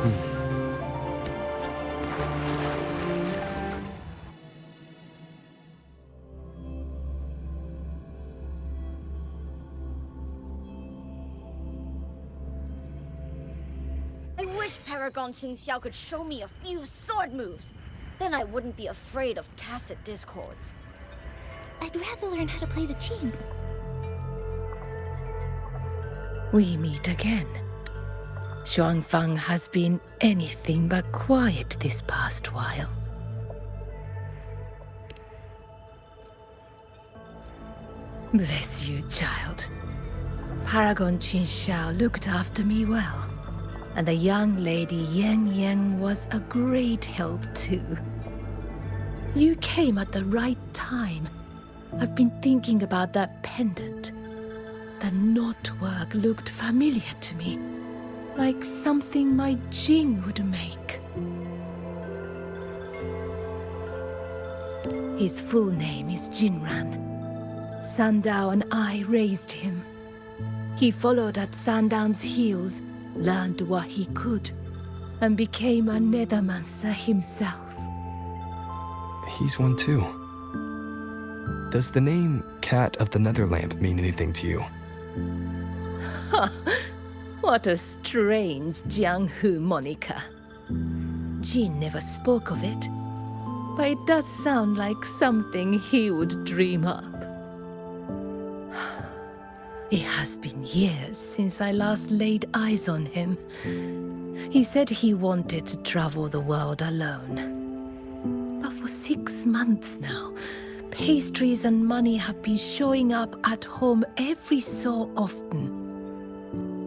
I wish Paragon Qingxiao could show me a few sword moves. Then I wouldn't be afraid of tacit discords. I'd rather learn how to play the qing. We meet again. Xuanfang has been anything but quiet this past while. Bless you, child. Paragon Qingxiao looked after me well, and the young lady Yang Yang was a great help too. You came at the right time. I've been thinking about that pendant. The knotwork looked familiar to me, like something my Jing would make. His full name is Jinran. Sandao and I raised him. He followed at Sandown's heels, learned what he could, and became a Nethermancer himself. He's one too. Does the name Cat of the Netherlamp mean anything to you? What a strange Jianghu moniker. Jin never spoke of it, but it does sound like something he would dream up. It has been years since I last laid eyes on him. He said he wanted to travel the world alone. But for 6 months now, pastries and money have been showing up at home every so often.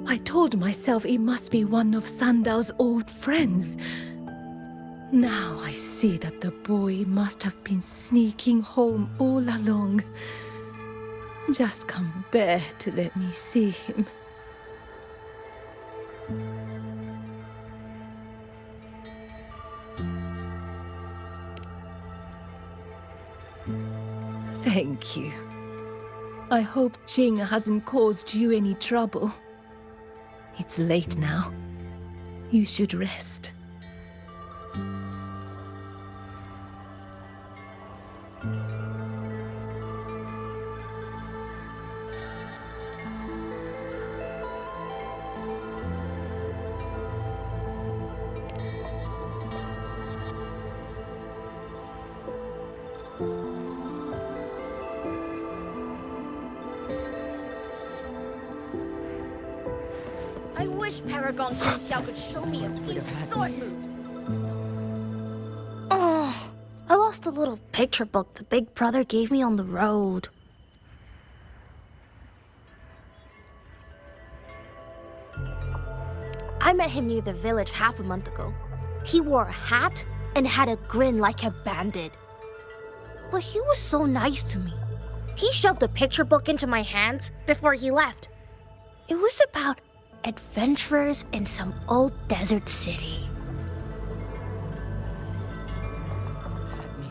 I told myself it must be one of Sandao's old friends. Now I see that the boy must have been sneaking home all along. Just can't bear to let me see him. Thank you. I hope Jing hasn't caused you any trouble. It's late now. You should rest. I wish Paragon Qingxiao could show me a few sword moves. Oh, I lost a little picture book the big brother gave me on the road. I met him near the village half a month ago. He wore a hat and had a grin like a bandit. But he was so nice to me. He shoved the picture book into my hands before he left. It was about adventurers in some old desert city. Had me.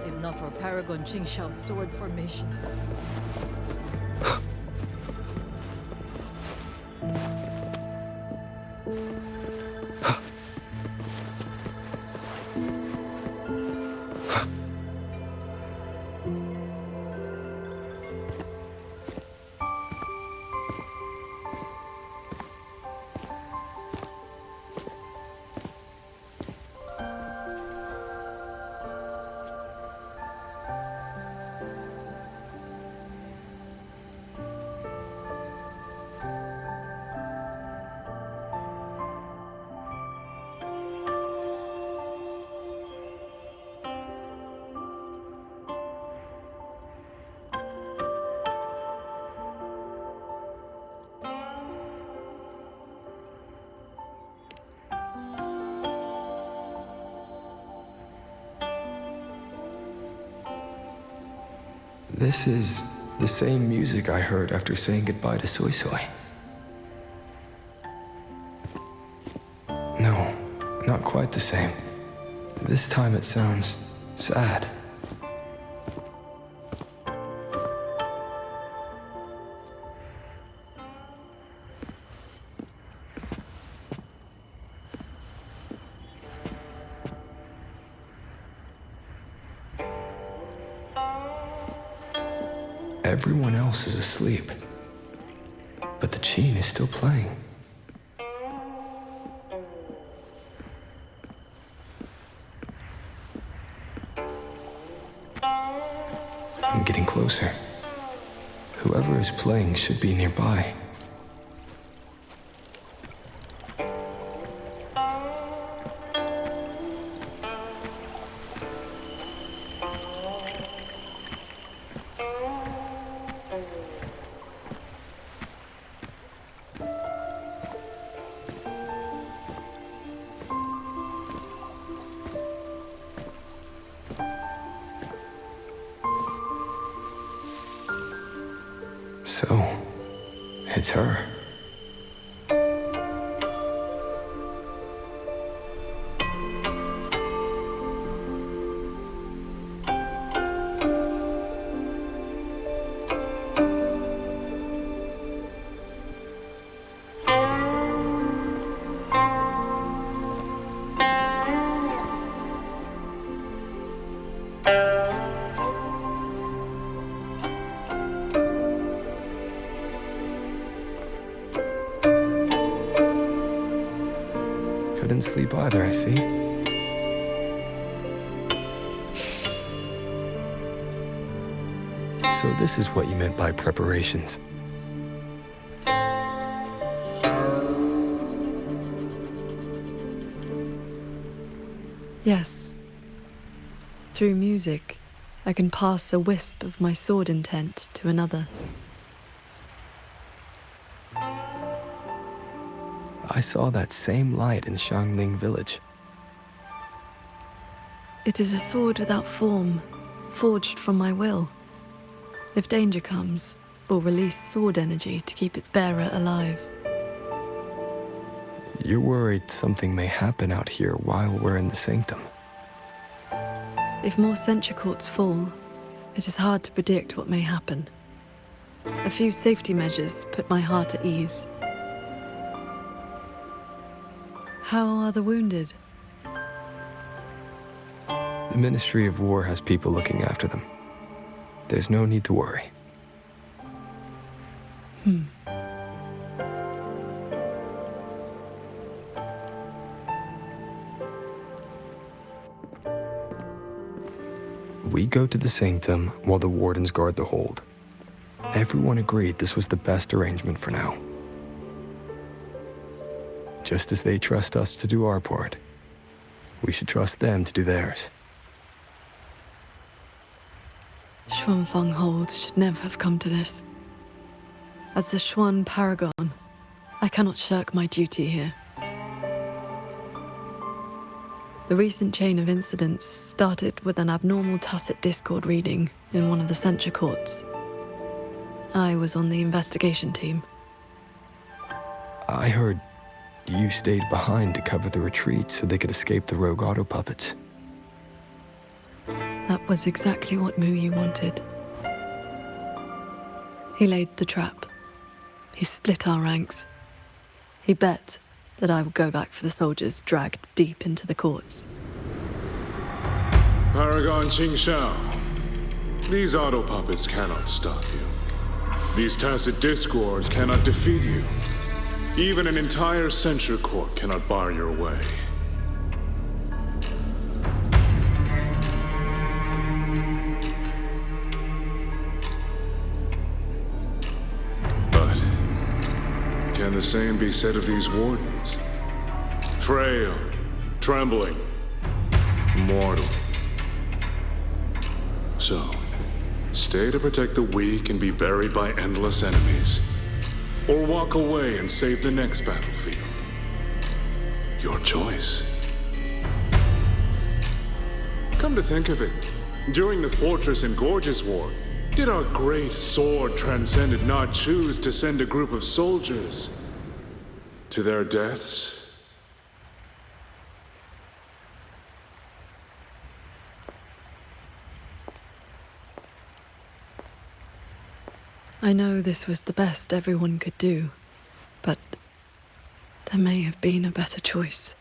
If not for Paragon Qingxiao's sword formation. This is the same music I heard after saying goodbye to Soy Soy. No, not quite the same. This time it sounds sad. Everyone else is asleep. But the chain is still playing. I'm getting closer. Whoever is playing should be nearby. So, it's her. Couldn't sleep either, I see. So this is what you meant by preparations. Yes. Through music, I can pass a wisp of my sword intent to another. I saw that same light in Shangling village. It is a sword without form, forged from my will. If danger comes, will release sword energy to keep its bearer alive. You're worried something may happen out here while we're in the sanctum. If more censure courts fall, it is hard to predict what may happen. A few safety measures put my heart at ease. How are the wounded? The Ministry of War has people looking after them. There's no need to worry. We go to the sanctum while the wardens guard the hold. Everyone agreed this was the best arrangement for now. Just as they trust us to do our part, we should trust them to do theirs. Xuanfeng Hold should never have come to this. As the Xuan Paragon, I cannot shirk my duty here. The recent chain of incidents started with an abnormal tacit discord reading in one of the censure courts. I was on the investigation team. I heard you stayed behind to cover the retreat so they could escape the rogue auto puppets. That was exactly what Muyi wanted. He laid the trap. He split our ranks. He bet that I would go back for the soldiers dragged deep into the courts. Paragon Qingshao, these auto puppets cannot stop you. These tacit discords cannot defeat you. Even an entire censure court cannot bar your way. But can the same be said of these wardens? Frail, trembling, mortal. So, stay to protect the weak and be buried by endless enemies. Or walk away and save the next battlefield. Your choice. Come to think of it, during the Fortress and Gorges War, did our great sword transcendent not choose to send a group of soldiers to their deaths? I know this was the best everyone could do, but there may have been a better choice.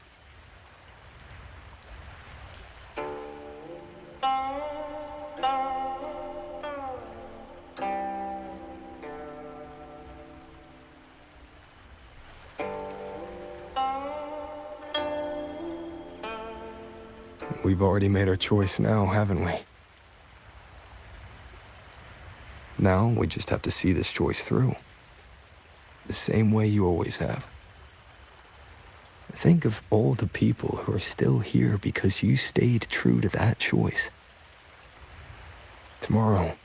We've already made our choice now, haven't we? Now we just have to see this choice through. The same way you always have. Think of all the people who are still here because you stayed true to that choice. Tomorrow,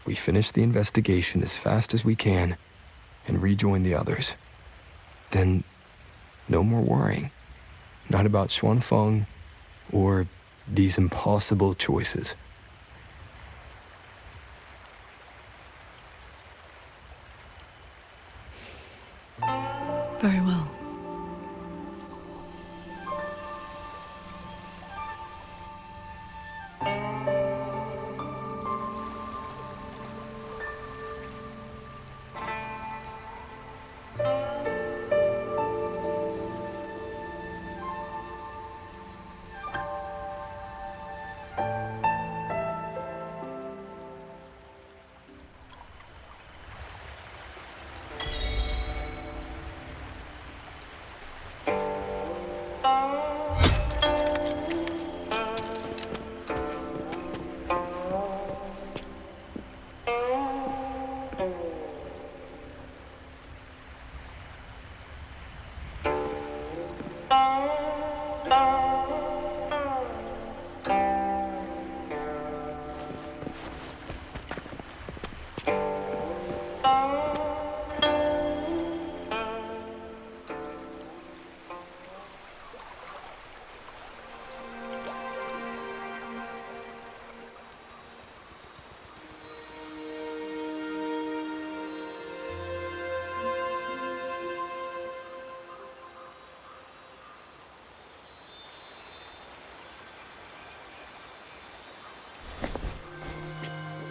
we finish the investigation as fast as we can and rejoin the others. Then, no more worrying. Not about Xuanfeng or these impossible choices. Very well.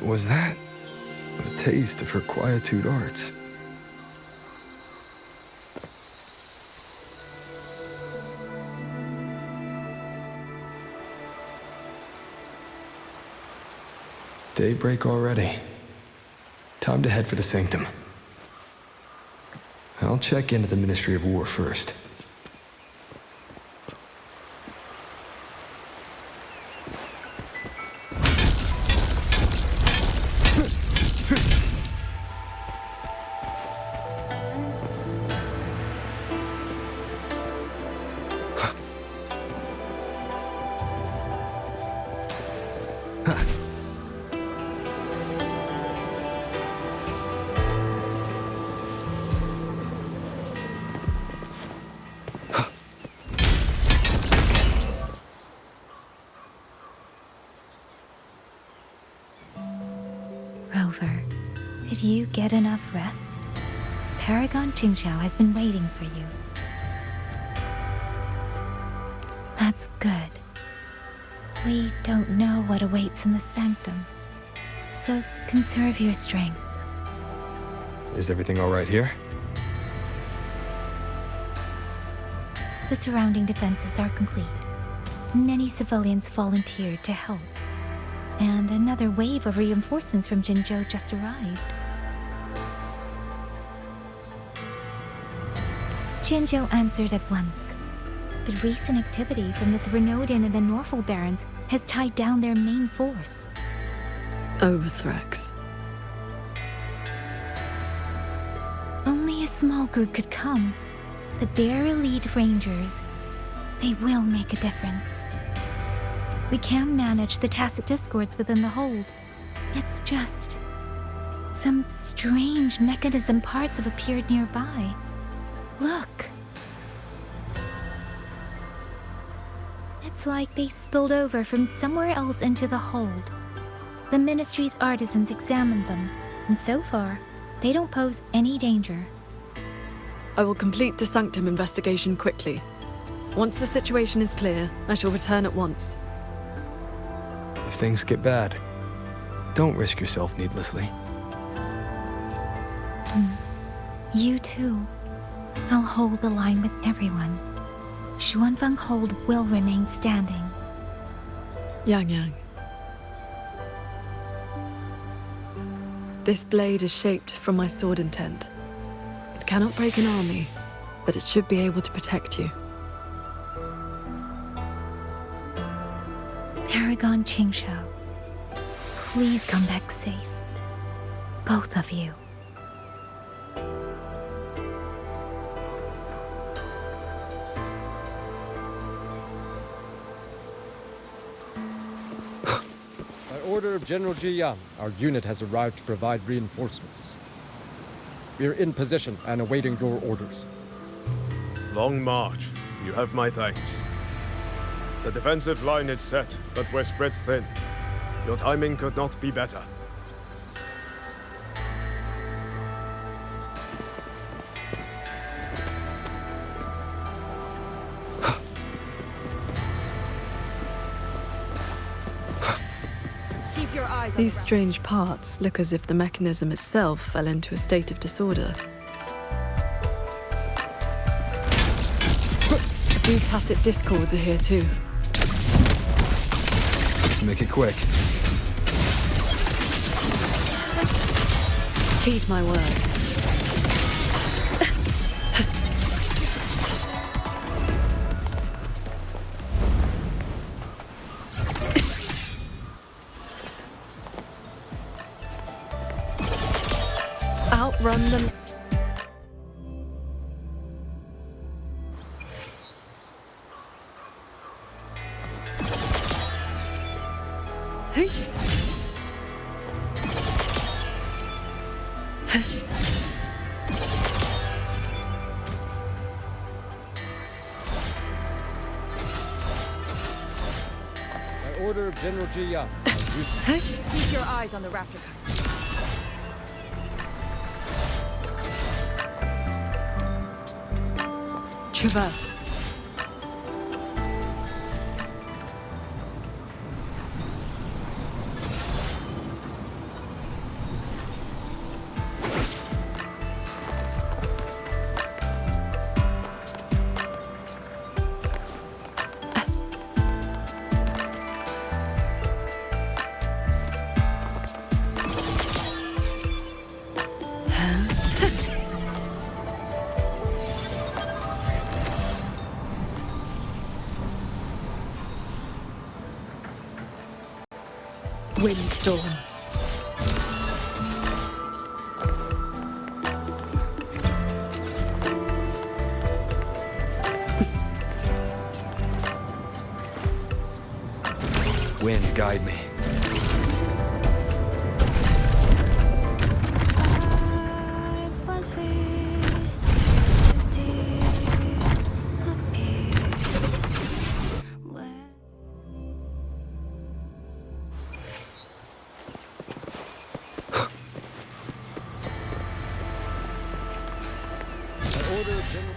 Was that a taste of her quietude arts? Daybreak already. Time to head for the sanctum. I'll check into the Ministry of War first. Rover, did you get enough rest? Paragon Qingxiao has been waiting for you. That's good. We don't know what awaits in the sanctum, so conserve your strength. Is everything all right here? The surrounding defenses are complete. Many civilians volunteered to help, and another wave of reinforcements from Jinzhou just arrived. Jinzhou answered at once. The recent activity from the Threnodian and the Norful Barons has tied down their main force. Overthrex. Only a small group could come, but their elite rangers, they will make a difference. We can manage the tacit discords within the hold. It's just some strange mechanism parts have appeared nearby. Look. It's like they spilled over from somewhere else into the hold. The Ministry's artisans examined them, and so far, they don't pose any danger. I will complete the sanctum investigation quickly. Once the situation is clear, I shall return at once. If things get bad, don't risk yourself needlessly. You too. I'll hold the line with everyone. Xuanfeng Hold will remain standing. Yang. This blade is shaped from my sword intent. It cannot break an army, but it should be able to protect you. Paragon Qingshao, please come back safe. Both of you. By order of General Ji Yang, our unit has arrived to provide reinforcements. We are in position and awaiting your orders. Long march. You have my thanks. The defensive line is set, but we're spread thin. Your timing could not be better. Keep your eyes on These the strange parts look as if the mechanism itself fell into a state of disorder. A few tacit discords are here too. Let's make it quick. Heed my words. Outrun them. By order of General Ji Yang, Keep your eyes on the rafter kite. Traverse. Windstorm. Wind, guide me. by order of General...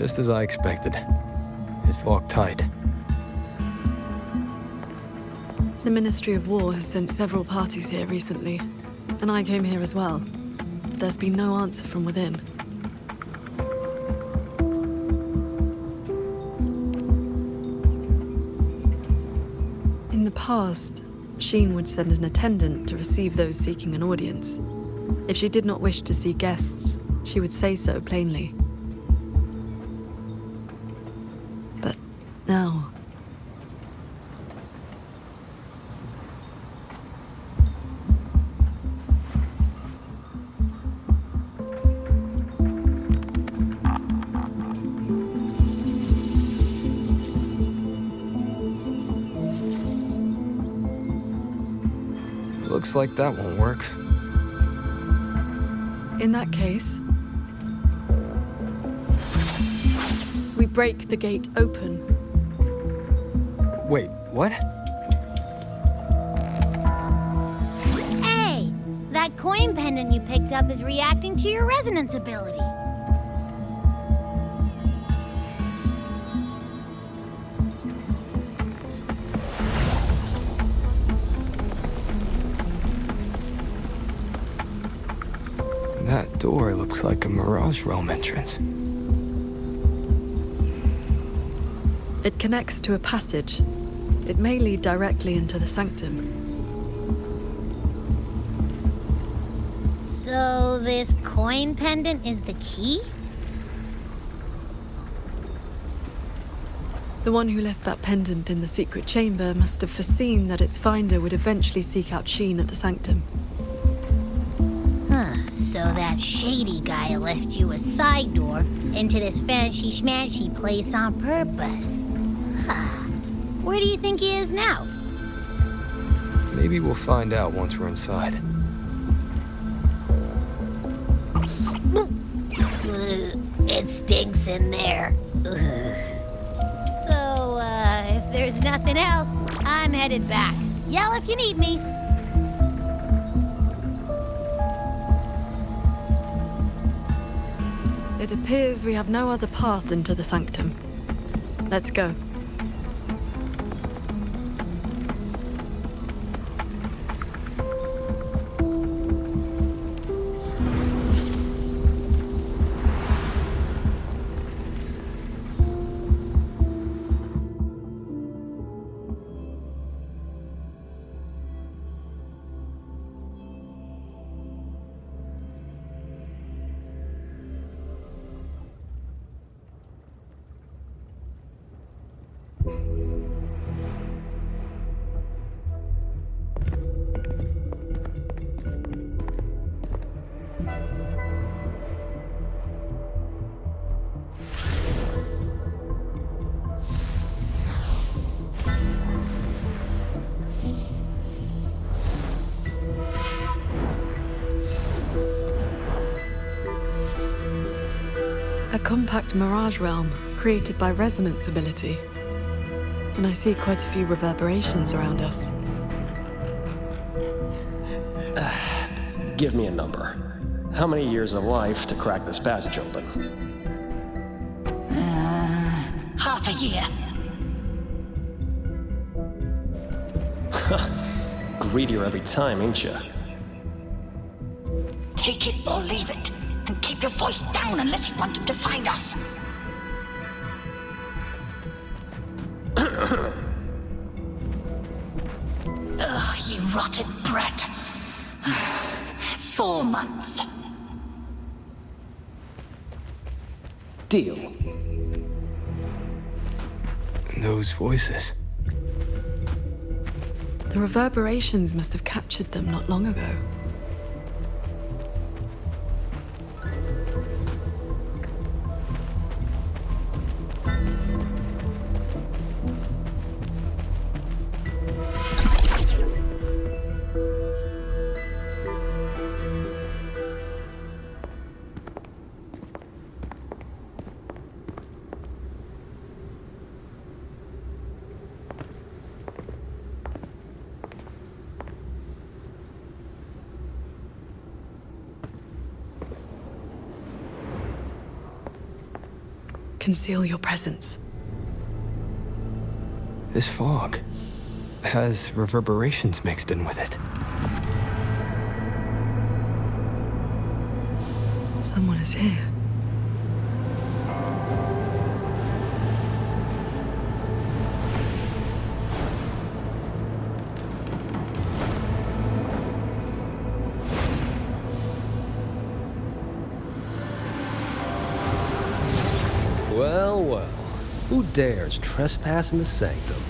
Just as I expected. It's locked tight. The Ministry of War has sent several parties here recently, and I came here as well. There's been no answer from within. In the past, Sheen would send an attendant to receive those seeking an audience. If she did not wish to see guests, she would say so plainly. Now, Looks like that won't work. in that case, we break the gate open. Wait, what? Hey! That coin pendant you picked up is reacting to your resonance ability. That door looks like a Mirage Realm entrance. It connects to a passage. It may lead directly into the sanctum. So this coin pendant is the key? The one who left that pendant in the secret chamber must have foreseen that its finder would eventually seek out Sheen at the sanctum. So that shady guy left you a side door into this fancy-schmancy place on purpose. Huh. Where do you think he is now? Maybe we'll find out once we're inside. It stinks in there. So, if there's nothing else, I'm headed back. Yell if you need me. It appears we have no other path into the sanctum. Let's go. A compact mirage realm created by resonance ability. And I see quite a few reverberations around us. Give me a number. How many years of life to crack this passage open? Half a year. Greedier every time, ain't ya? Take it or leave it. And keep your voice down unless you want him to find us. Ugh, you rotted brat. 4 months. Deal. Those voices. The reverberations must have captured them not long ago. Conceal your presence. This fog has reverberations mixed in with it. Someone is here. Well, well. Who dares trespass in the sanctum?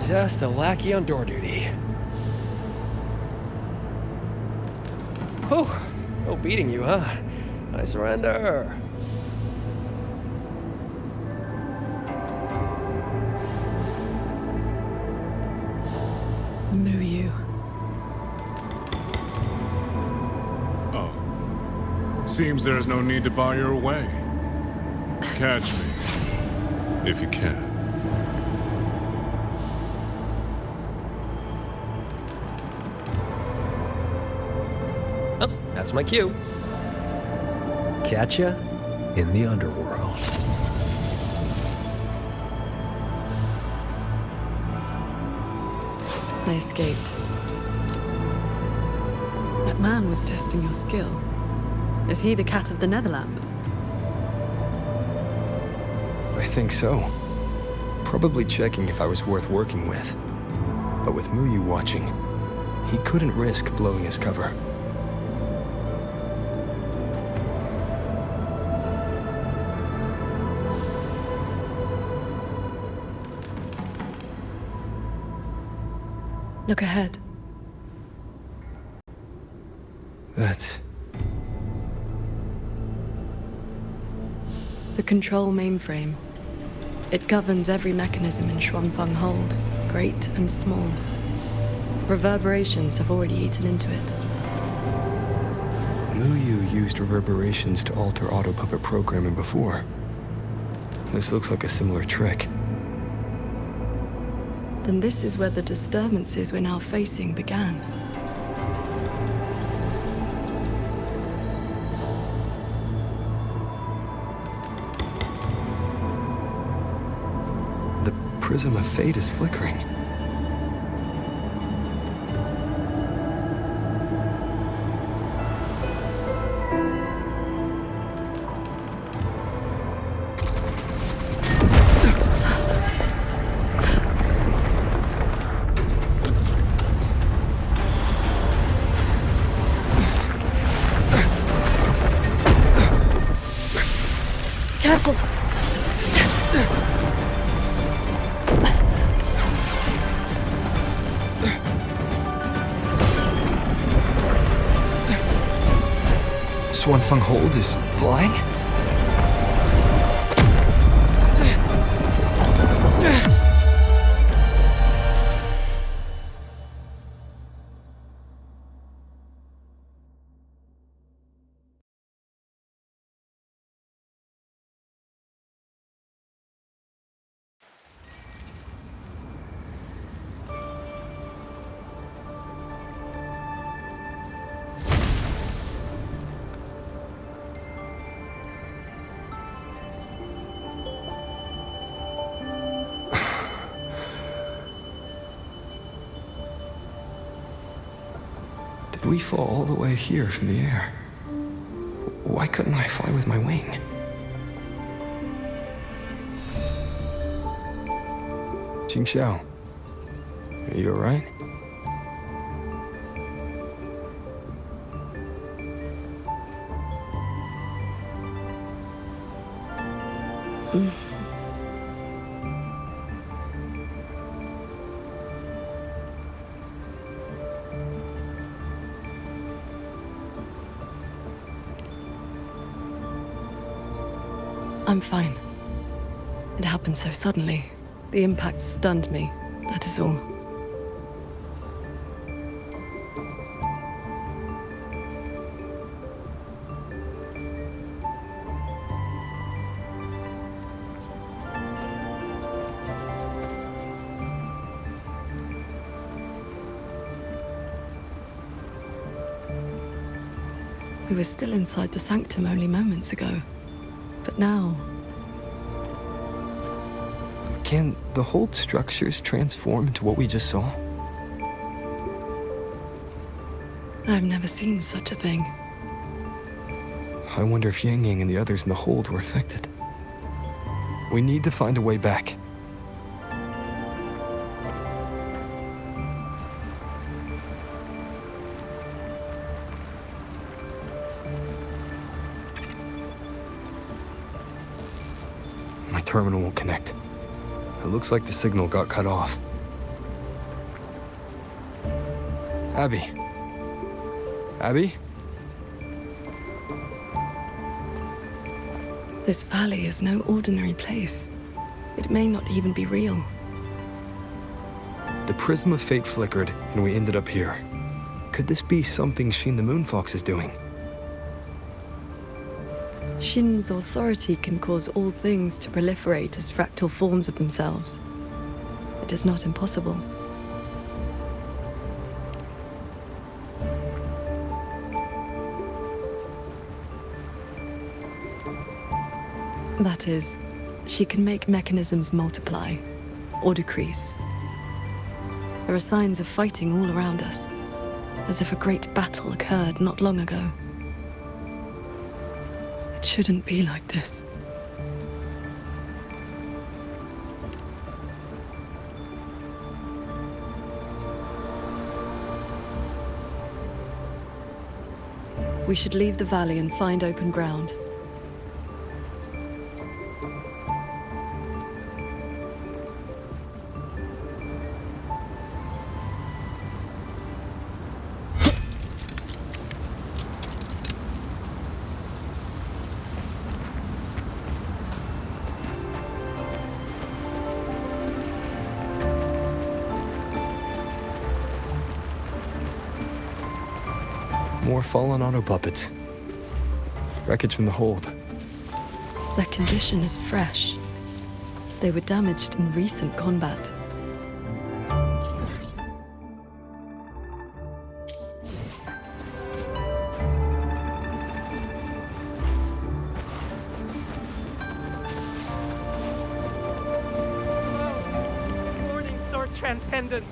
Just a lackey on door duty. Oh, no beating you, huh? I surrender. Muyu. Oh. Seems there's no need to bar your way. Catch me, if you can. Oh, that's my cue. Catch ya in the underworld. I escaped. That man was testing your skill. Is he the cat of the Netherlamp? I think so. Probably checking if I was worth working with. But with Muyu watching, he couldn't risk blowing his cover. Look ahead. That's... The control mainframe. It governs every mechanism in Xuanfeng Hold, great and small. Reverberations have already eaten into it. Muyu used reverberations to alter auto-puppet programming before. This looks like a similar trick. Then this is where the disturbances we're now facing began. The prism of fate is flickering. Careful! Xuanfeng Hold is flying? Did we fall all the way here from the air? Why couldn't I fly with my wing? Qingxiao, are you alright? I'm fine. It happened so suddenly. The impact stunned me, that is all. We were still inside the sanctum only moments ago. But now... Can the whole structures transform into what we just saw? I've never seen such a thing. I wonder if Yang Yang and the others in the hold were affected. We need to find a way back. My terminal won't connect. It looks like the signal got cut off. Abby? Abby? This valley is no ordinary place. It may not even be real. The prism of fate flickered, and we ended up here. Could this be something Shin the Moonfox is doing? Shin's authority can cause all things to proliferate as fractal forms of themselves. It is not impossible. That is, she can make mechanisms multiply or decrease. There are signs of fighting all around us, as if a great battle occurred not long ago. It shouldn't be like this. We should leave the valley and find open ground. More fallen auto puppets. Wreckage from the hold. Their condition is fresh. They were damaged in recent combat. Good morning, Sword Transcendent.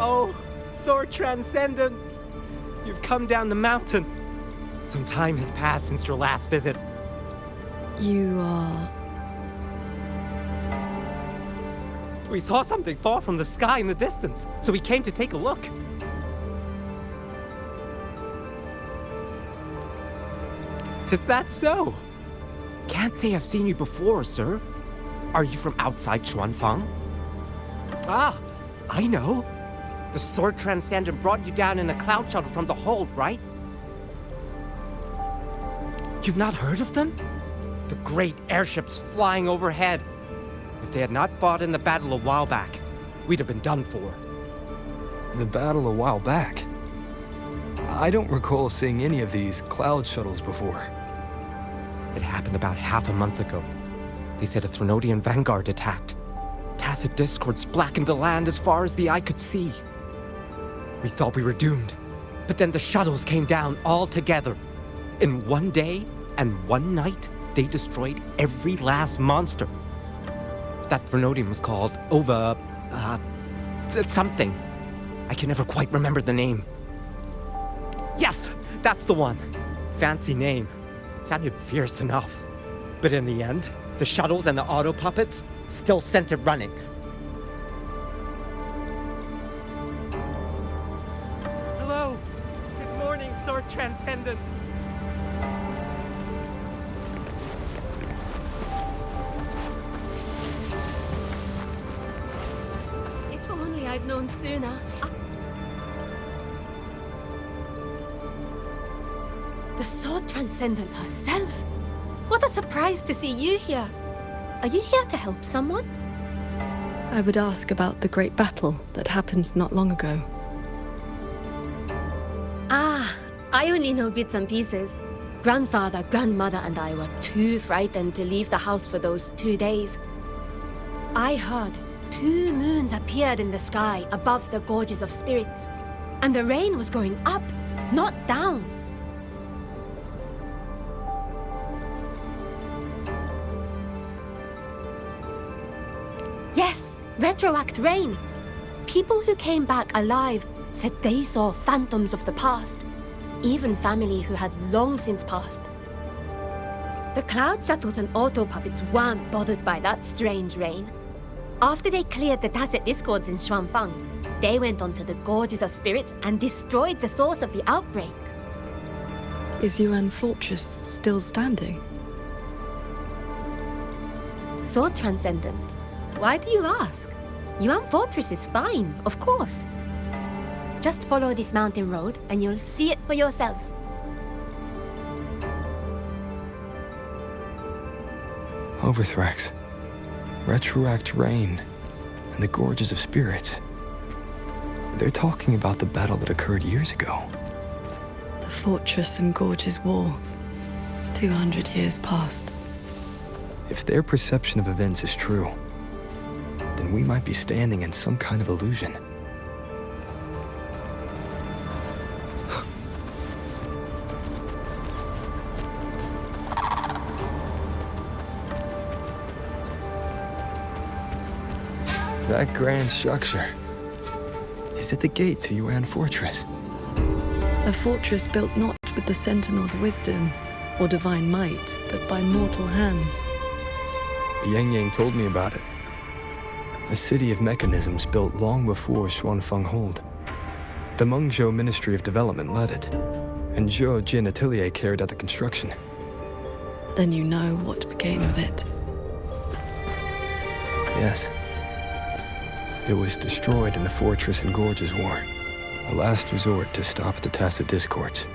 Oh, Sword Transcendent! You've come down the mountain. Some time has passed since your last visit. You are... We saw something fall from the sky in the distance, so we came to take a look. Is that so? Can't say I've seen you before, sir. Are you from outside Xuanfang? Ah, I know. The Sword Transcendent brought you down in a cloud shuttle from the hold, right? You've not heard of them? The great airships flying overhead. If they had not fought in the battle a while back, we'd have been done for. The battle a while back? I don't recall seeing any of these cloud shuttles before. It happened about half a month ago. They said a Threnodian vanguard attacked. Tacit discords blackened the land as far as the eye could see. We thought we were doomed, but then the shuttles came down all together. In one day and one night, they destroyed every last monster. That Threnodian was called something. I can never quite remember the name. Yes, that's the one. Fancy name. Sounded fierce enough. But in the end, the shuttles and the auto puppets still sent it running. Hello. Good morning, Sword Transcendent. If only I'd known sooner. The Sword Transcendent herself. What a surprise to see you here. Are you here to help someone? I would ask about the great battle that happened not long ago. Ah, I only know bits and pieces. Grandfather, grandmother, and I were too frightened to leave the house for those 2 days. I heard 2 moons appeared in the sky above the gorges of spirits, and the rain was going up, not down. Yes, retroact rain. People who came back alive said they saw phantoms of the past, even family who had long since passed. The cloud shuttles and auto puppets weren't bothered by that strange rain. After they cleared the tacit discords in Xuanfang, they went onto the gorges of spirits and destroyed the source of the outbreak. Is Yuan Fortress still standing? So transcendent. Why do you ask? Yuan Fortress is fine, of course. Just follow this mountain road and you'll see it for yourself. Overthrax, retroact rain, and the gorges of spirits. They're talking about the battle that occurred years ago. The Fortress and Gorges War. 200 years past. If their perception of events is true, then we might be standing in some kind of illusion. That grand structure. Is it the gate to Yuan Fortress? A fortress built not with the Sentinel's wisdom or divine might, but by mortal hands. Yang Yang told me about it. A city of mechanisms built long before Xuanfeng Hold. The Mengzhou Ministry of Development led it, and Zhou Jin Atelier carried out the construction. Then you know what became of it. Yes. It was destroyed in the Fortress and Gorges War, a last resort to stop the tacit discords.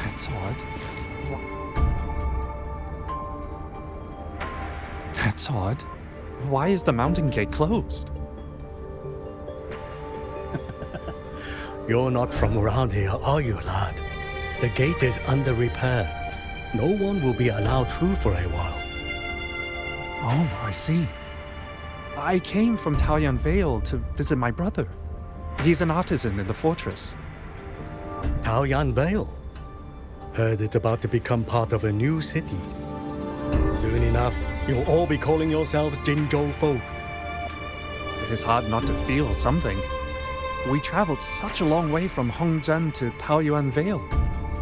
That's odd. That's odd. Why is the mountain gate closed? You're not from around here, are you, lad? The gate is under repair. No one will be allowed through for a while. Oh, I see. I came from Taoyuan Vale to visit my brother. He's an artisan in the fortress. Taoyuan Vale? Heard it's about to become part of a new city. Soon enough, you'll all be calling yourselves Jinzhou folk. It is hard not to feel something. We traveled such a long way from Hongzhen to Taoyuan Vale.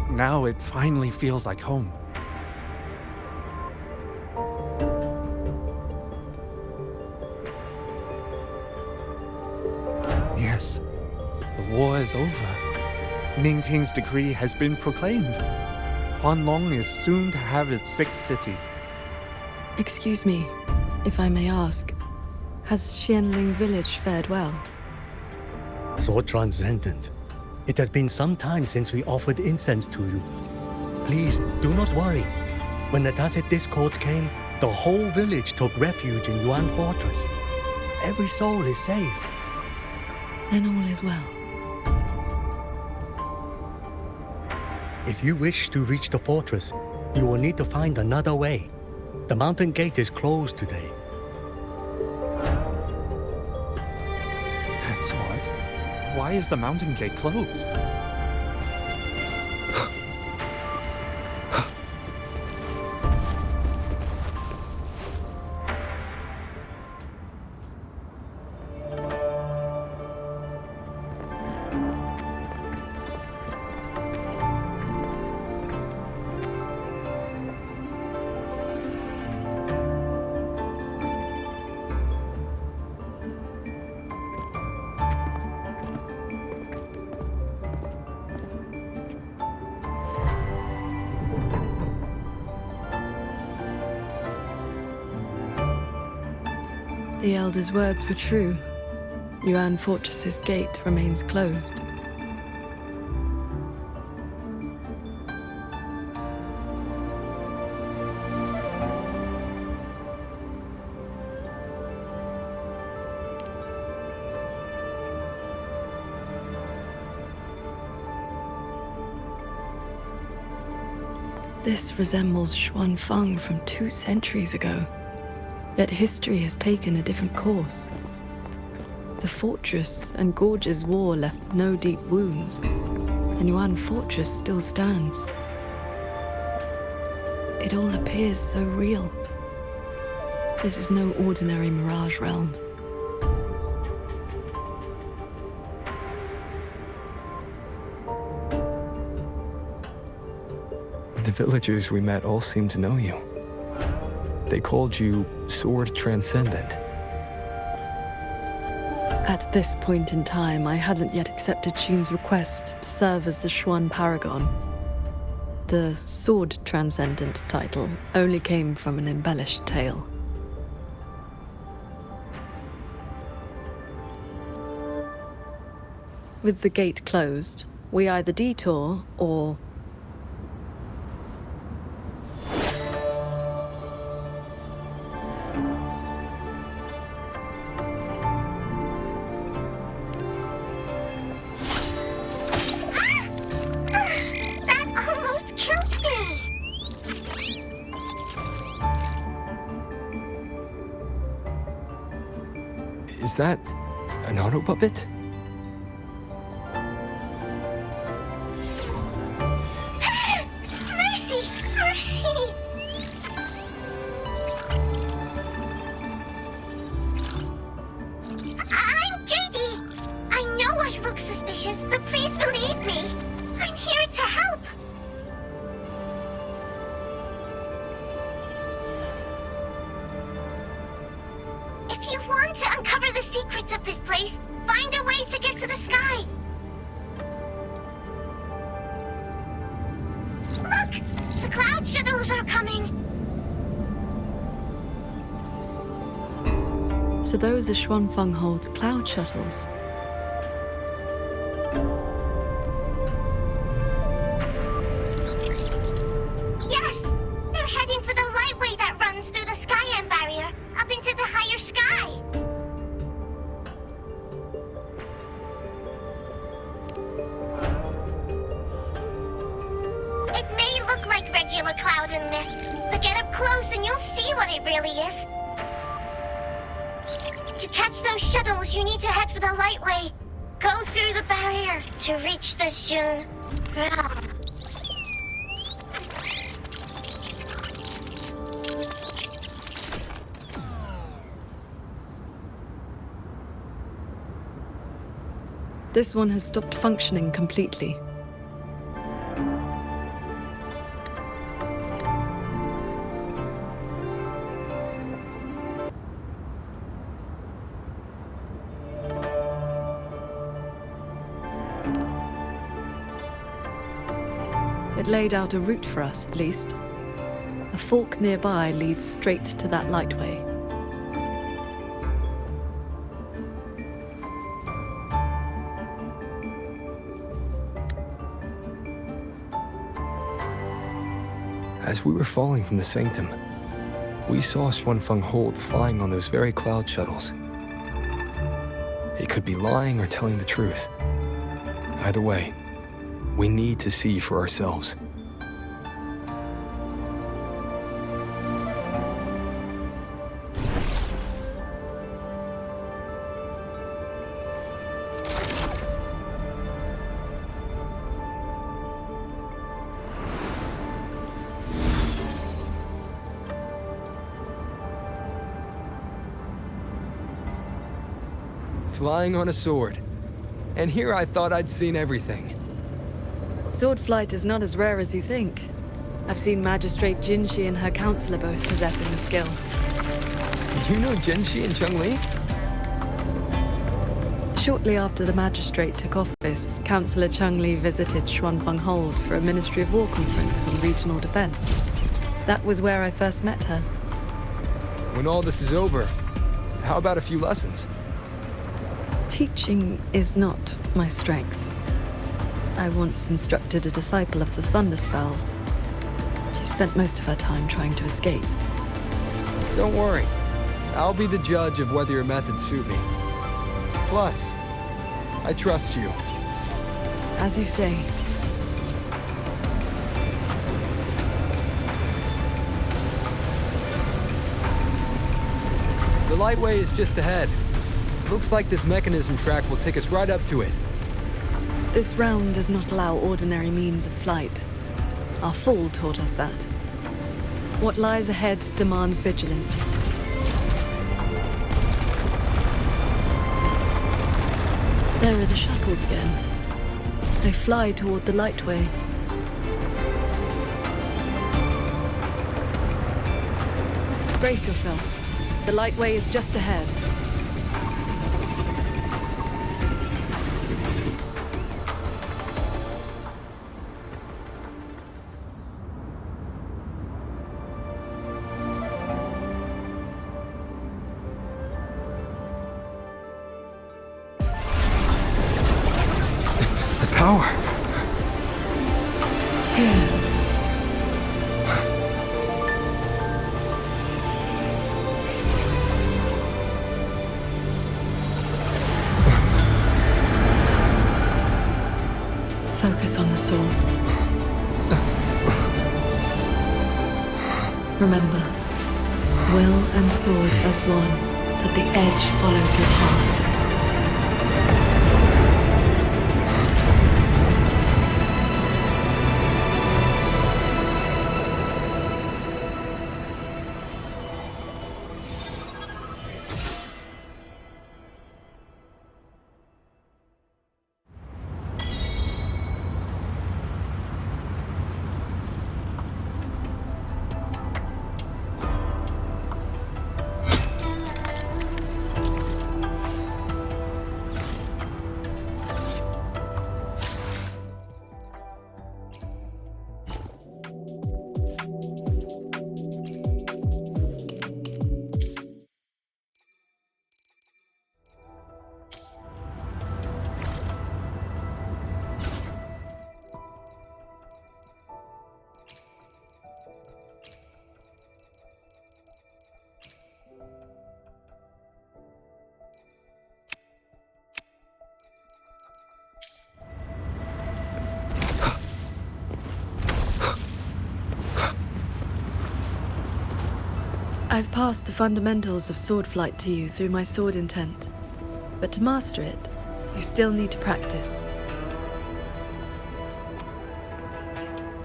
Now it finally feels like home. Yes, the war is over. Ming Ting's decree has been proclaimed. Huanlong is soon to have its 6th city. Excuse me, if I may ask, has Xianling village fared well? So transcendent. It has been some time since we offered incense to you. Please, do not worry. When the tacit discords came, the whole village took refuge in Yuan Fortress. Every soul is safe. Then all is well. If you wish to reach the fortress, you will need to find another way. The mountain gate is closed today. That's odd. Why is the mountain gate closed? The Elder's words were true. Yuan Fortress's gate remains closed. This resembles Xuanfeng from 2 centuries ago. Yet history has taken a different course. The fortress and gorge's war left no deep wounds, and Yuan Fortress still stands. It all appears so real. This is no ordinary mirage realm. The villagers we met all seemed to know you. They called you Sword Transcendent. At this point in time, I hadn't yet accepted Xin's request to serve as the Xuan Paragon. The Sword Transcendent title only came from an embellished tale. With the gate closed, we either detour or... That almost killed me! Is that an auto puppet? Mercy! Mercy! I'm JD! I know I look suspicious, but please believe me! I'm here to help! If you want to uncover the secrets of this place, find a way to get to the sky! Look! The cloud shuttles are coming! So those are Xuanfeng Hold's cloud shuttles. Yes! They're heading for the lightway that runs through the Skyend barrier, up into the higher sky! It may look like regular cloud and mist, but get up close and you'll see what it really is. To catch those shuttles, you need to head for the lightway. Go through the barrier to reach the Jun realm. This one has stopped functioning completely. It laid out a route for us, at least. A fork nearby leads straight to that lightway. As we were falling from the sanctum, we saw Xuanfeng Hold flying on those very cloud shuttles. It could be lying or telling the truth. Either way, we need to see for ourselves. Flying on a sword. And here I thought I'd seen everything. Sword flight is not as rare as you think. I've seen Magistrate Jinxi and her counselor both possessing the skill. You know Jinxi and Cheng-Li? Shortly after the Magistrate took office, Councillor Cheng-Li visited Xuanfeng Hold for a Ministry of War conference on regional defense. That was where I first met her. When all this is over, how about a few lessons? Teaching is not my strength. I once instructed a disciple of the Thunder Spells. She spent most of her time trying to escape. Don't worry. I'll be the judge of whether your methods suit me. Plus, I trust you. As you say. The lightway is just ahead. Looks like this mechanism track will take us right up to it. This realm does not allow ordinary means of flight. Our fall taught us that. What lies ahead demands vigilance. There are the shuttles again. They fly toward the lightway. Brace yourself. The lightway is just ahead. The power. Focus on the sword. Remember, will and sword as one, that the edge follows your heart. I've passed the fundamentals of sword flight to you through my sword intent. But to master it, you still need to practice.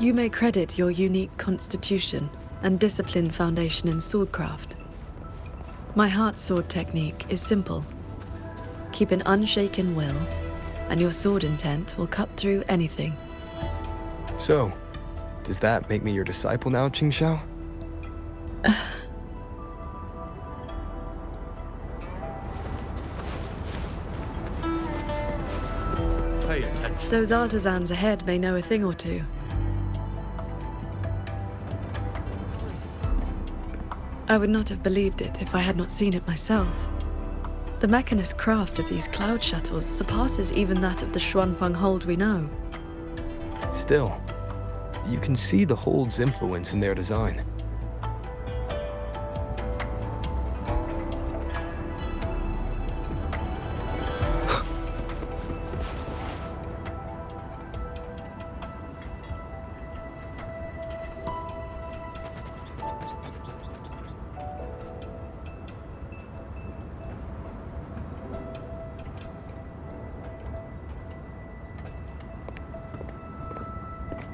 You may credit your unique constitution and disciplined foundation in swordcraft. My heart sword technique is simple. Keep an unshaken will, and your sword intent will cut through anything. So, does that make me your disciple now, Qingxiao? Pay attention. Those artisans ahead may know a thing or two. I would not have believed it if I had not seen it myself. The mechanist craft of these cloud shuttles surpasses even that of the Xuanfeng hold we know. Still, you can see the hold's influence in their design.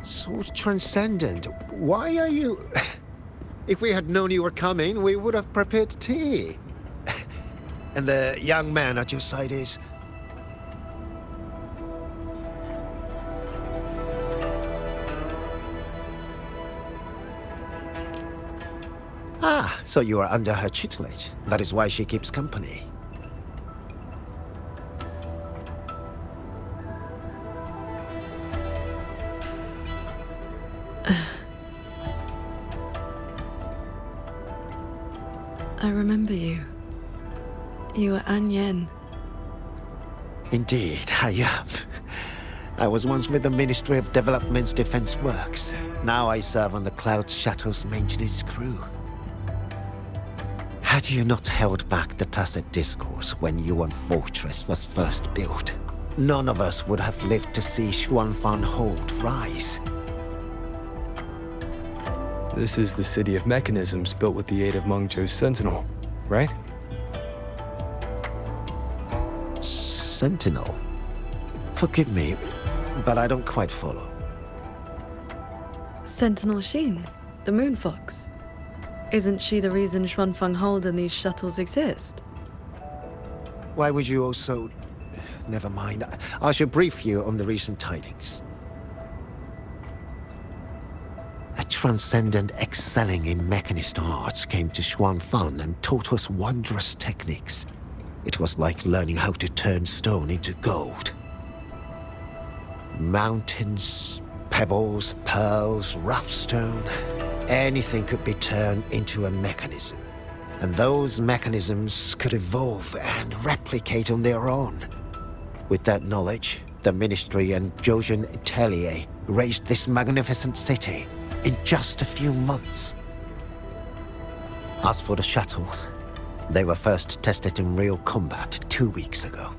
So transcendent. Why are you... If we had known you were coming, we would have prepared tea. And the young man at your side is... Ah, so you are under her tutelage. That is why she keeps company. I remember you. You were An Yen. Indeed, I am. I was once with the Ministry of Development's Defense Works. Now I serve on the Cloud Shuttle's maintenance crew. Had you not held back the Tacit Discourse when Yuan Fortress was first built, none of us would have lived to see Xuanfang Hold rise. This is the City of Mechanisms built with the aid of Mengzhou's Sentinel, right? sentinel. Forgive me, but I don't quite follow. Sentinel Sheen, the moon fox. Isn't she the reason Xuanfeng Hold and these shuttles exist? Why would you also... Never mind. I shall brief you on the recent tidings. A transcendent excelling in mechanist arts came to Xuanfeng and taught us wondrous techniques. It was like learning how to turn stone into gold. Mountains, pebbles, pearls, rough stone. Anything could be turned into a mechanism. And those mechanisms could evolve and replicate on their own. With that knowledge, the Ministry and Jojen Atelier raised this magnificent city in just a few months. As for the shuttles, they were first tested in real combat 2 weeks ago.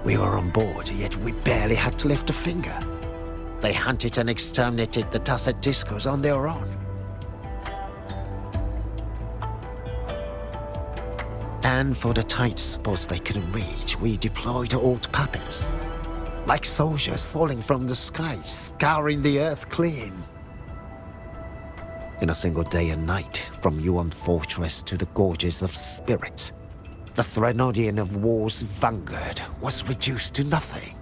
We were on board, yet we barely had to lift a finger. They hunted and exterminated the Tacet Discos on their own. And for the tight spots they couldn't reach, we deployed old puppets. Like soldiers falling from the sky, scouring the earth clean. In a single day and night, from Yuan Fortress to the Gorges of Spirits, the Threnodian of War's vanguard was reduced to nothing.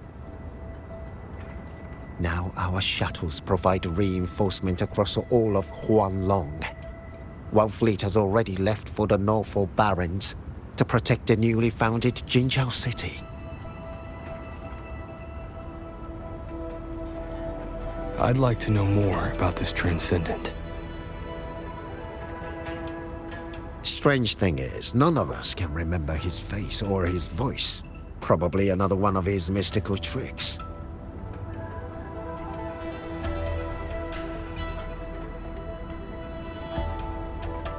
Now our shuttles provide reinforcement across all of Huanglong. One fleet has already left for the Norfolk Barrens to protect the newly founded Jinzhou city. I'd like to know more about this Transcendent. Strange thing is, none of us can remember his face or his voice. Probably another one of his mystical tricks.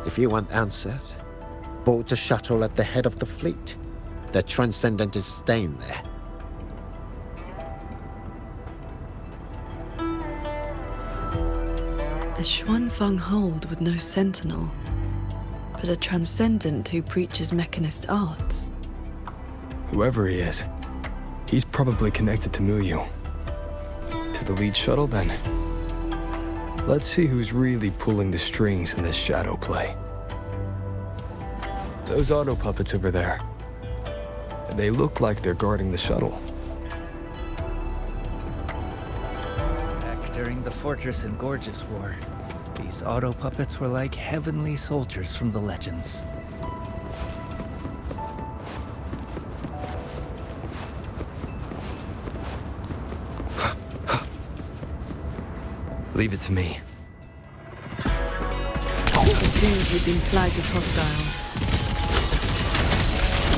If you want answers, board the shuttle at the head of the fleet. The Transcendent is staying there. A Xuanfeng Hold with no sentinel, but a Transcendent who preaches mechanist arts. Whoever he is, he's probably connected to Muyu. To the lead shuttle, then. Let's see who's really pulling the strings in this shadow play. Those auto puppets over there. They look like they're guarding the shuttle. Back during the Fortress and Gorges War, these auto puppets were like heavenly soldiers from the legends. Leave it to me. It seems you've been flagged as hostiles.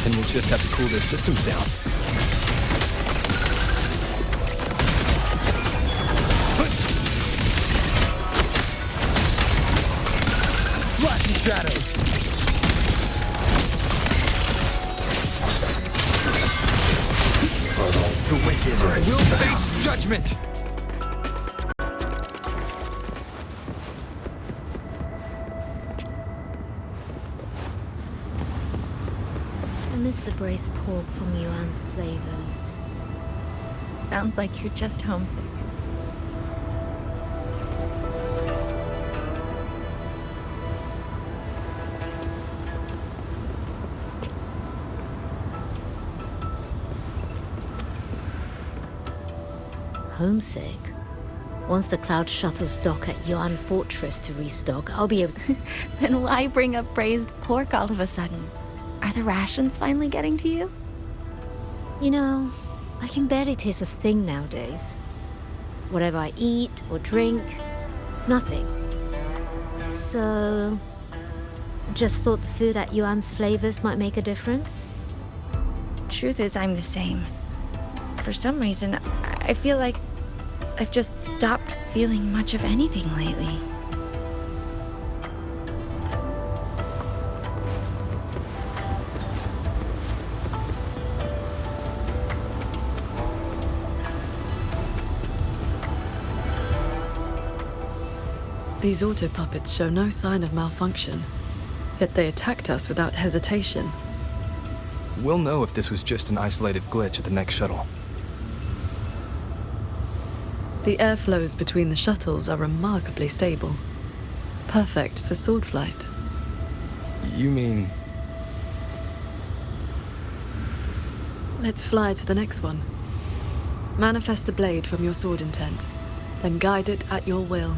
Then we'll just have to cool their systems down. Flashing shadows! The wicked will face judgment! I miss the braised pork from Yuan's flavors. Sounds like you're just homesick. Homesick? Once the Cloud shuttles dock at Yuan Fortress to restock, I'll be able... Then why bring up braised pork all of a sudden? Are the rations finally getting to you? You know, I can barely taste a thing nowadays. Whatever I eat or drink, nothing. So... just thought the food at Yuan's flavors might make a difference? Truth is, I'm the same. For some reason, I feel like I've just stopped feeling much of anything lately. These auto puppets show no sign of malfunction, yet they attacked us without hesitation. We'll know if this was just an isolated glitch at the next shuttle. The airflows between the shuttles are remarkably stable. Perfect for sword flight. You mean... Let's fly to the next one. Manifest a blade from your sword intent, then guide it at your will.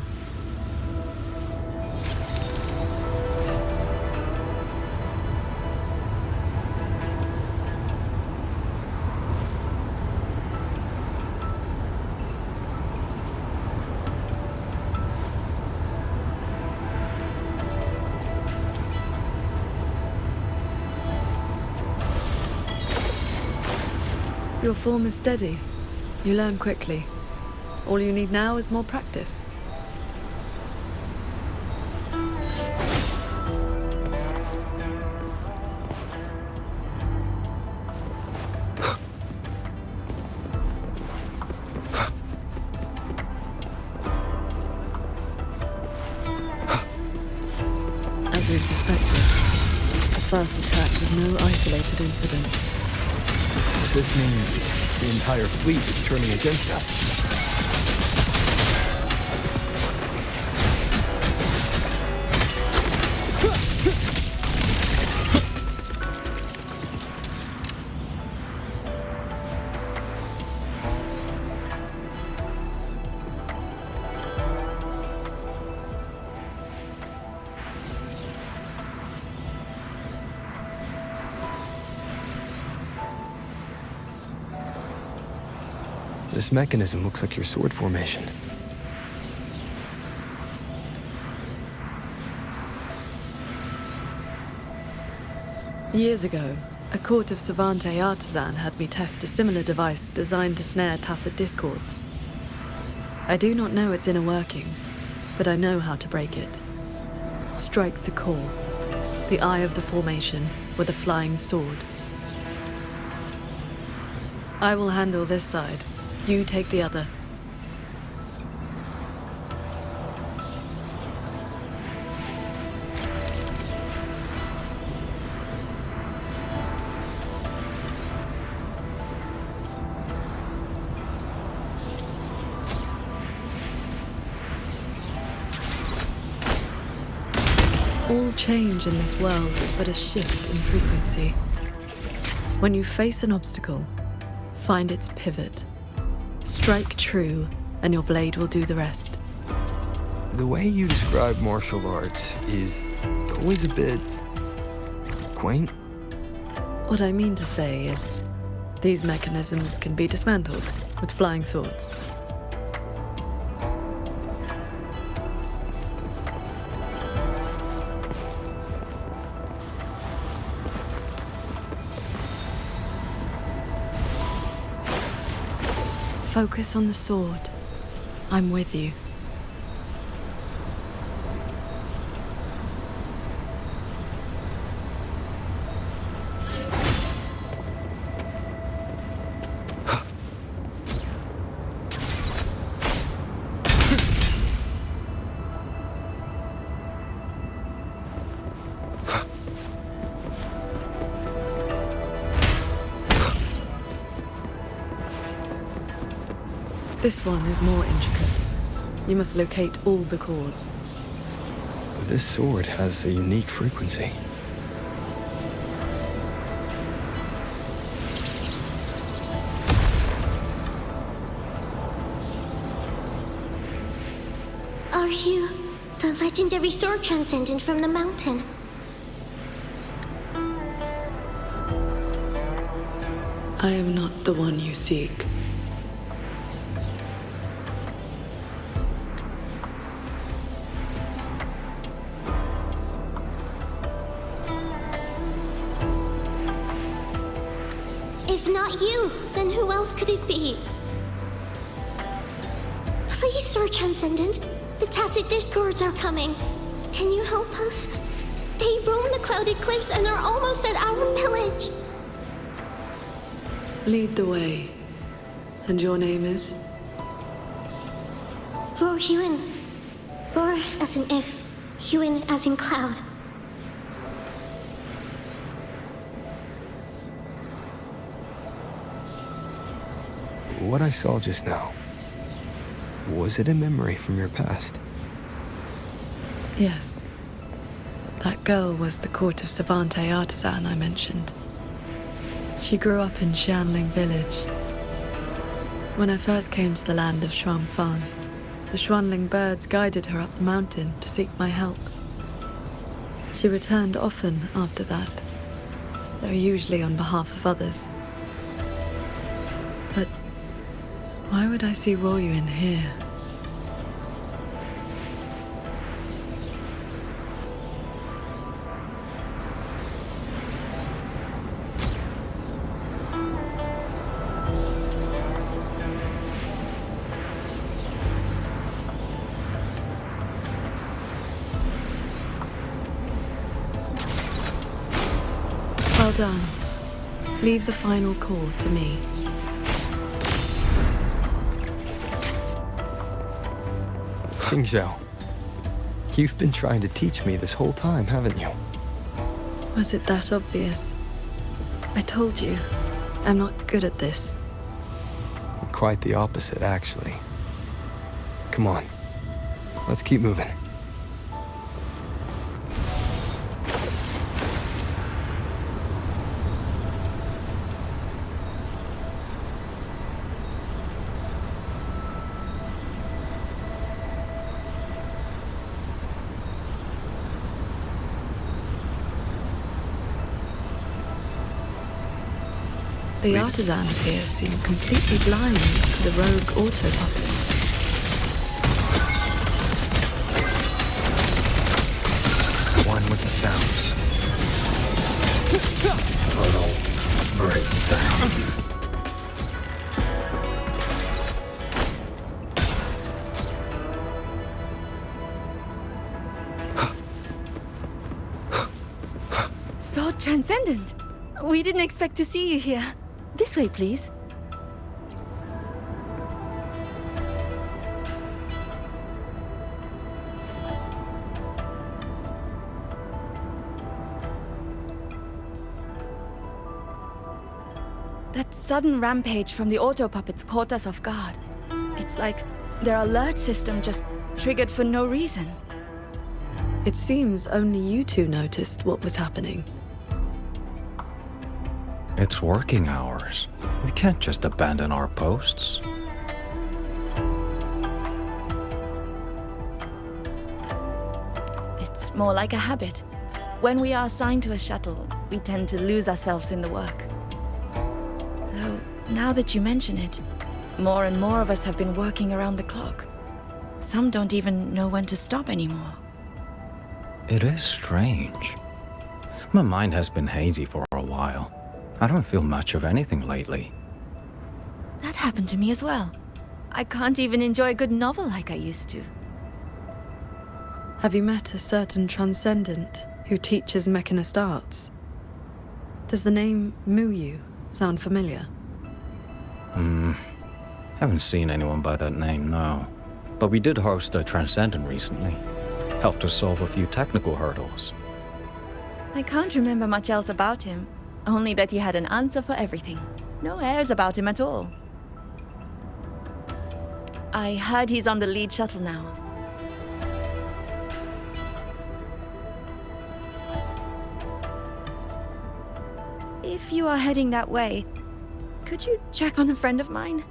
Your form is steady. You learn quickly. All you need now is more practice. As we suspected, the first attack was no isolated incident. Does this mean the entire fleet is turning against us? This mechanism looks like your sword formation. Years ago, a court of Savante artisan had me test a similar device designed to snare tacit discords. I do not know its inner workings, but I know how to break it. Strike the core, the eye of the formation, with a flying sword. I will handle this side. You take the other. All change in this world is but a shift in frequency. When you face an obstacle, find its pivot. Strike true, and your blade will do the rest. The way you describe martial arts is always a bit... quaint. What I mean to say is, these mechanisms can be dismantled with flying swords. Focus on the sword. I'm with you. This one is more intricate. You must locate all the cores. This sword has a unique frequency. Are you the legendary sword transcendent from the mountain? I am not the one you seek. If not you, then who else could it be? Please, Sword Transcendent. The Tacit Discords are coming. Can you help us? They roam the clouded cliffs and are almost at our village. Lead the way. And your name is? Rohyun. Or as in if, Huan as in cloud. What I saw just now, was it a memory from your past? Yes. That girl was the court of Savante artisan I mentioned. She grew up in Xianling village. When I first came to the land of Xuanfang, the Xuanling birds guided her up the mountain to seek my help. She returned often after that, though usually on behalf of others. But why would I see Ruoyuan here? Well done. Leave the final call to me. Xingzhou, you've been trying to teach me this whole time, haven't you? Was it that obvious? I told you, I'm not good at this. Quite the opposite, actually. Come on, let's keep moving. The artisans here seem completely blind to the rogue auto puppets. One with the sounds. Break down. So transcendent. We didn't expect to see you here. This way, please. That sudden rampage from the auto puppets caught us off guard. It's like their alert system just triggered for no reason. It seems only you two noticed what was happening. It's working hours. We can't just abandon our posts. It's more like a habit. When we are assigned to a shuttle, we tend to lose ourselves in the work. Though, now that you mention it, more and more of us have been working around the clock. Some don't even know when to stop anymore. It is strange. My mind has been hazy for a while. I don't feel much of anything lately. That happened to me as well. I can't even enjoy a good novel like I used to. Have you met a certain transcendent who teaches mechanist arts? Does the name Muyu sound familiar? Haven't seen anyone by that name, no. But we did host a transcendent recently. Helped us solve a few technical hurdles. I can't remember much else about him. Only that he had an answer for everything. No airs about him at all. I heard he's on the lead shuttle now. If you are heading that way, could you check on a friend of mine?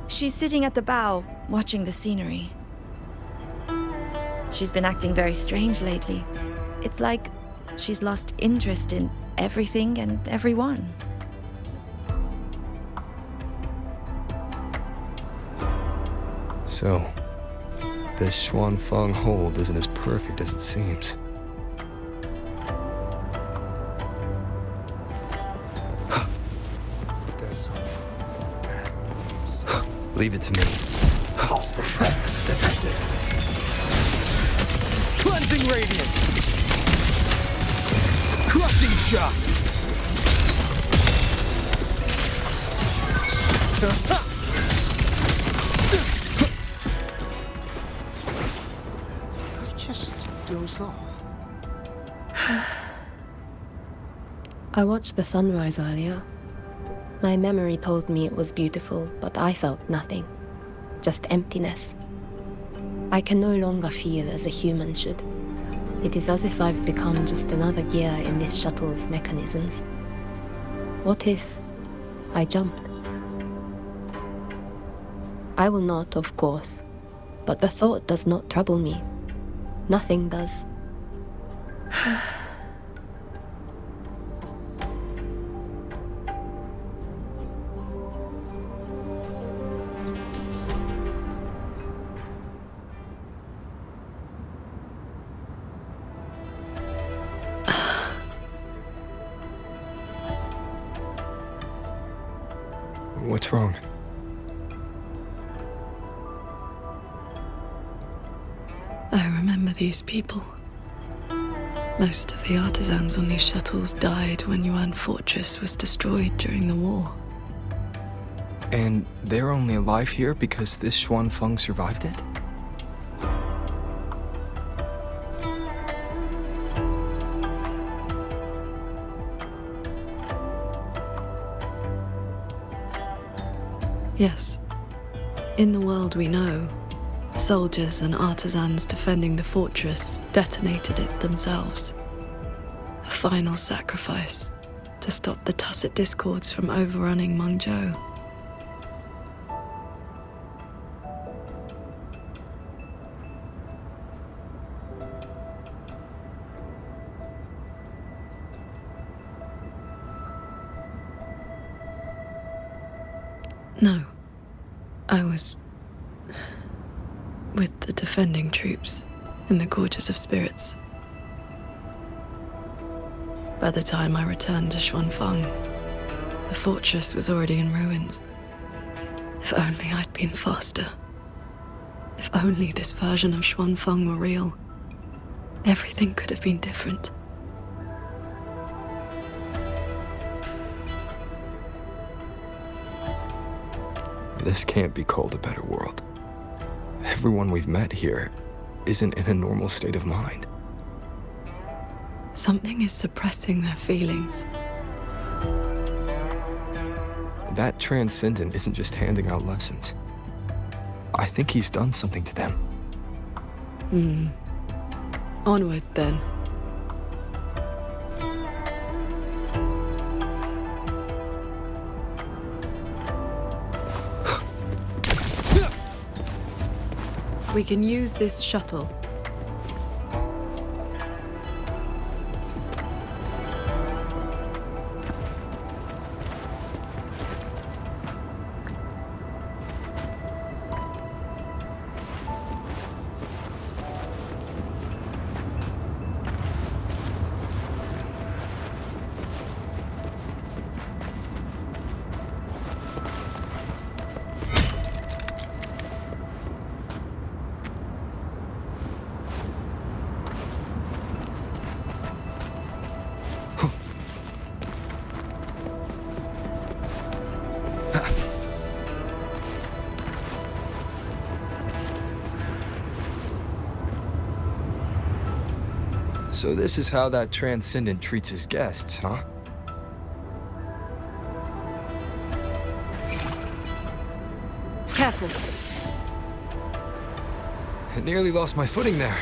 She's sitting at the bow, watching the scenery. She's been acting very strange lately. It's like she's lost interest in everything and everyone. So, this Xuanfang hold isn't as perfect as it seems. There's some bad news. Leave it to me. Hostile presence detected. Cleansing radiance! Crushing shot! just doze off? I watched the sunrise earlier. My memory told me it was beautiful, but I felt nothing. Just emptiness. I can no longer feel as a human should. It is as if I've become just another gear in this shuttle's mechanisms. What if I jumped? I will not, of course, but the thought does not trouble me. Nothing does. What's wrong? I remember these people. Most of the artisans on these shuttles died when Yuan Fortress was destroyed during the war. And they're only alive here because this Xuanfeng survived it? Yes. In the world we know, soldiers and artisans defending the fortress detonated it themselves. A final sacrifice to stop the Tacit Discords from overrunning Mengzhou. No. I was with the defending troops in the Gorges of Spirits. By the time I returned to Xuanfeng, the fortress was already in ruins. If only I'd been faster. If only this version of Xuanfeng were real. Everything could have been different. This can't be called a better world. Everyone we've met here isn't in a normal state of mind. Something is suppressing their feelings. That Transcendent isn't just handing out lessons. I think he's done something to them. Onward, then. We can use this shuttle. So this is how that Transcendent treats his guests, huh? Careful. I nearly lost my footing there.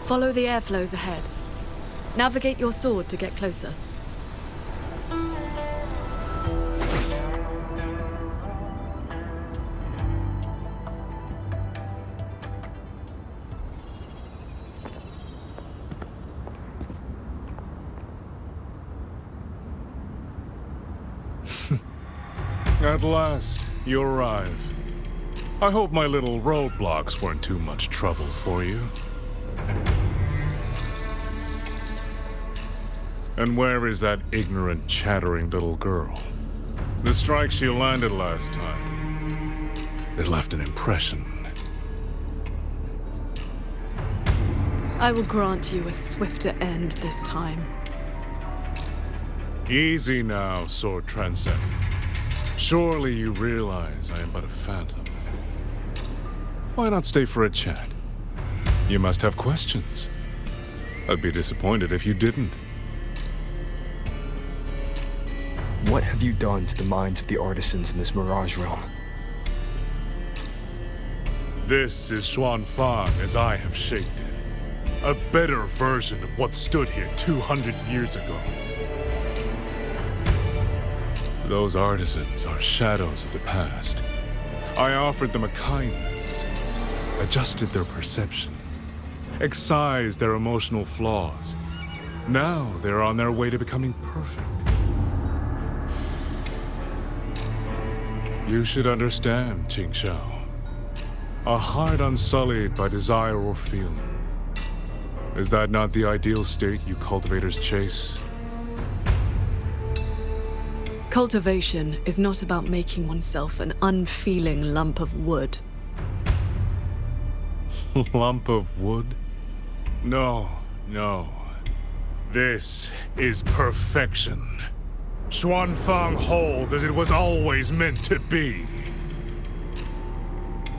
Follow the airflows ahead. Navigate your sword to get closer. At last, you arrive. I hope my little roadblocks weren't too much trouble for you. And where is that ignorant, chattering little girl? The strike she landed last time, it left an impression. I will grant you a swifter end this time. Easy now, Sword Transcendent. Surely you realize I am but a phantom. Why not stay for a chat? You must have questions. I'd be disappointed if you didn't. What have you done to the minds of the artisans in this Mirage realm? This is Xuanfang as I have shaped it. A better version of what stood here 200 years ago. Those artisans are shadows of the past. I offered them a kindness, adjusted their perception, excised their emotional flaws. Now they're on their way to becoming perfect. You should understand, Qingxiao. A heart unsullied by desire or feeling. Is that not the ideal state you cultivators chase? Cultivation is not about making oneself an unfeeling lump of wood. Lump of wood? No, no. This is perfection. Xuanfang hold as it was always meant to be.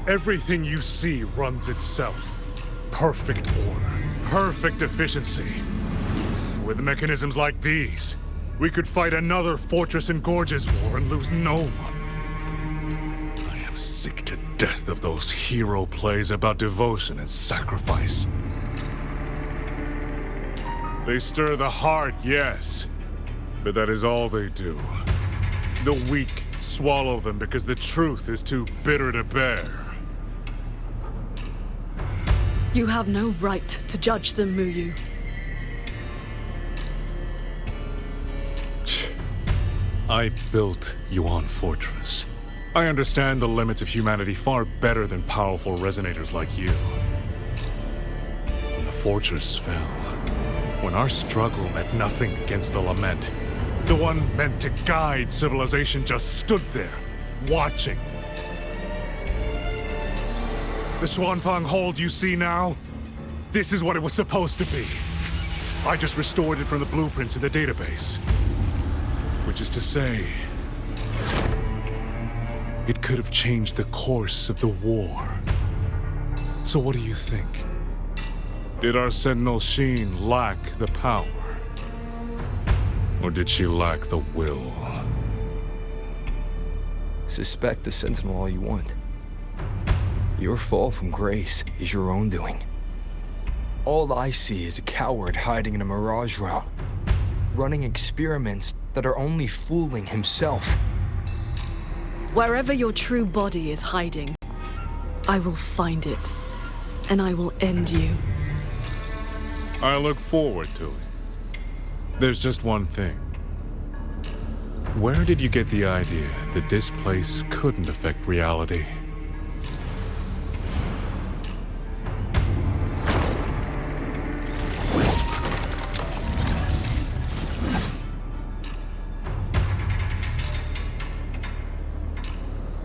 Everything you see runs itself. Perfect order, perfect efficiency. With mechanisms like these, we could fight another Fortress and Gorges war and lose no one. I am sick to death of those hero plays about devotion and sacrifice. They stir the heart, yes, but that is all they do. The weak swallow them because the truth is too bitter to bear. You have no right to judge them, Muyu. I built Yuan Fortress. I understand the limits of humanity far better than powerful resonators like you. When the fortress fell, when our struggle meant nothing against the lament, the one meant to guide civilization just stood there, watching. The Xuanfang hold you see now? This is what it was supposed to be. I just restored it from the blueprints in the database. Which is to say, it could have changed the course of the war. So what do you think? Did our Sentinel Sheen lack the power? Or did she lack the will? Suspect the Sentinel all you want. Your fall from grace is your own doing. All I see is a coward hiding in a Mirage realm, running experiments that are only fooling himself. Wherever your true body is hiding, I will find it, and I will end you. I look forward to it. There's just one thing. Where did you get the idea that this place couldn't affect reality?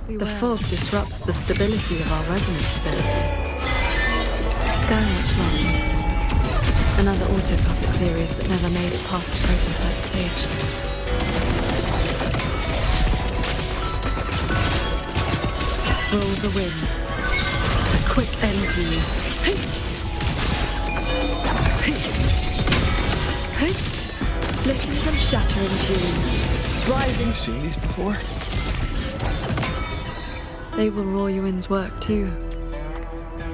The fog disrupts the stability of our resonance ability. Skywatch Lines. Another auto-puppet series that never made it past the prototype stage. Roll the wind. A quick end to you. Splitting and shattering tunes. Rising. You've seen these before? They were Royuin's work too.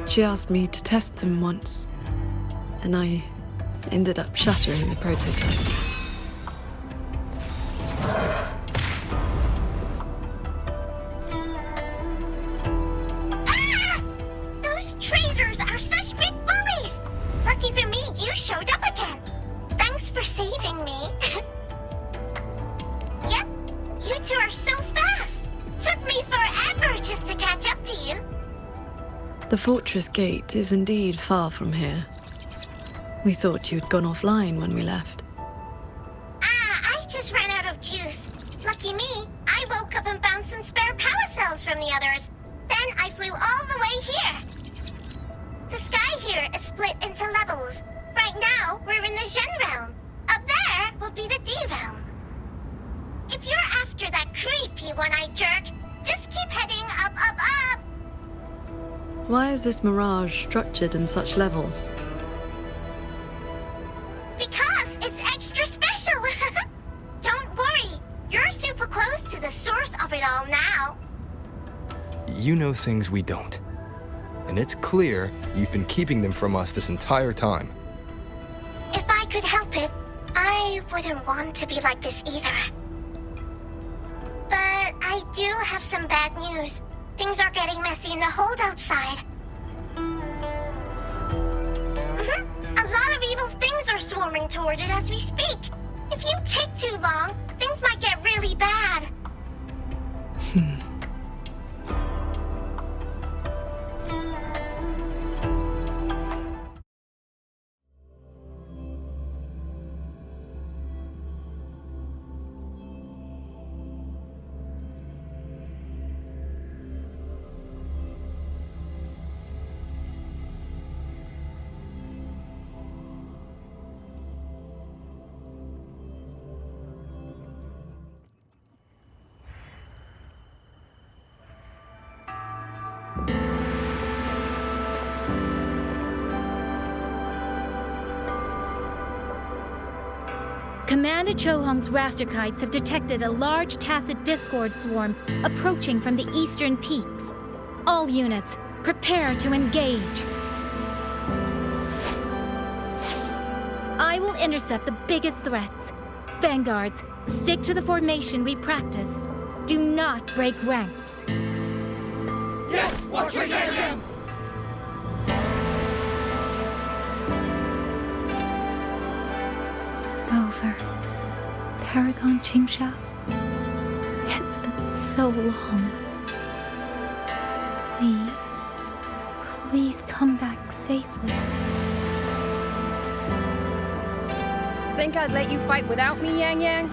She asked me to test them once, and I ended up shattering the prototype. Ah! Those traitors are such big bullies! Lucky for me, you showed up again. Thanks for saving me. Yep, you two are so fast. Took me forever just to catch up to you. The fortress gate is indeed far from here. We thought you'd gone offline when we left. I just ran out of juice. Lucky me, I woke up and found some spare power cells from the others. Then I flew all the way here. The sky here is split into levels. Right now, we're in the Zhen realm. Up there will be the D realm. If you're after that creepy one-eyed jerk, just keep heading up, up, up. Why is this mirage structured in such levels? Because it's extra special! Don't worry, you're super close to the source of it all now. You know things we don't. And it's clear you've been keeping them from us this entire time. If I could help it, I wouldn't want to be like this either. But I do have some bad news. Things are getting messy in the hold outside. A lot of evil things are swarming toward it as we speak. If you take too long, things might get really bad. Commander Chohong's rafter kites have detected a large tacet discord swarm approaching from the eastern peaks. All units, prepare to engage. I will intercept the biggest threats. Vanguards, stick to the formation we practiced. Do not break ranks. Yes, Watcher Yang Yang! Rover, Paragon Qingshao. It's been so long. Please come back safely. Think I'd let you fight without me, Yang Yang?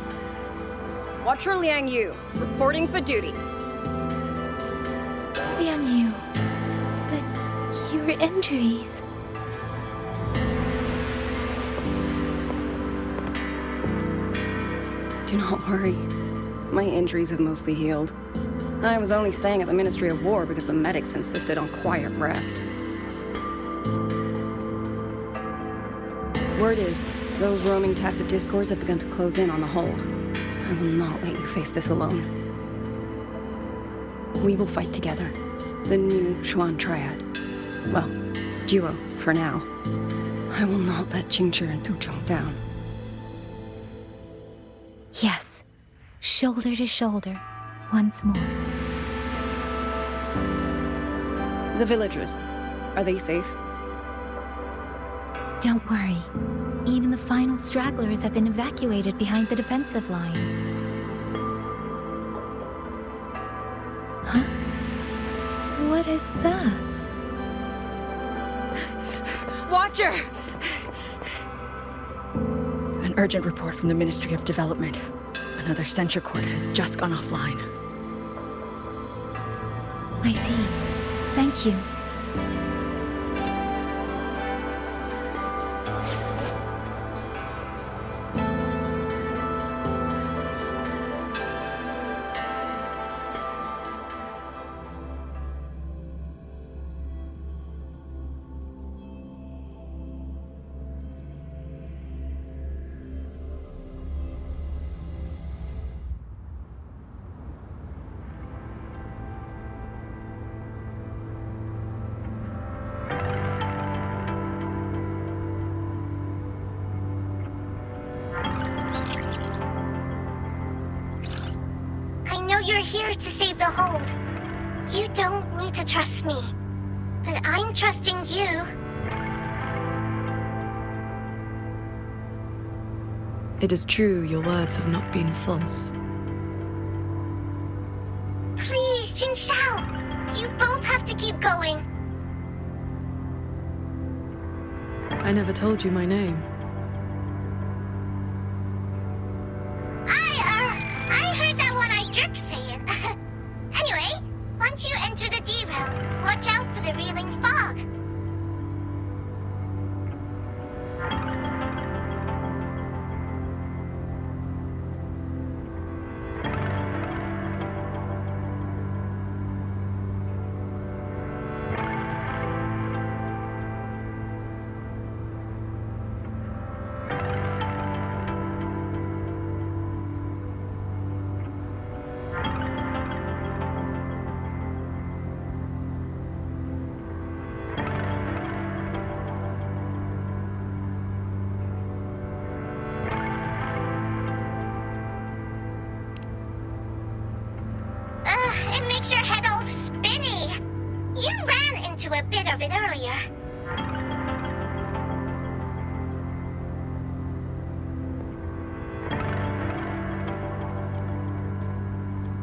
Watcher Liang Yu, reporting for duty. Liang Yu, but your injuries... Do not worry. My injuries have mostly healed. I was only staying at the Ministry of War because the medics insisted on quiet rest. Word is, those roaming tacit discords have begun to close in on the hold. I will not let you face this alone. We will fight together. The new Xuan Triad. Well, duo, for now. I will not let Qingchi and Tuchong down. Yes, shoulder to shoulder, once more. The villagers, are they safe? Don't worry. Even the final stragglers have been evacuated behind the defensive line. Huh? What is that? Watcher! An urgent report from the Ministry of Development. Another censure court has just gone offline. I see. Thank you. You're here to save the hold. You don't need to trust me, but I'm trusting you. It is true your words have not been false. Please, Qingshao, you both have to keep going. I never told you my name. I heard that one-eyed jerk say it. Anyway, once you enter the D-realm, watch out for the reeling fog. makes your head all spinny. You ran into a bit of it earlier.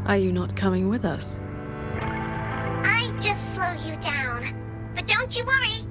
Are you not coming with us? I just slow you down. But don't you worry,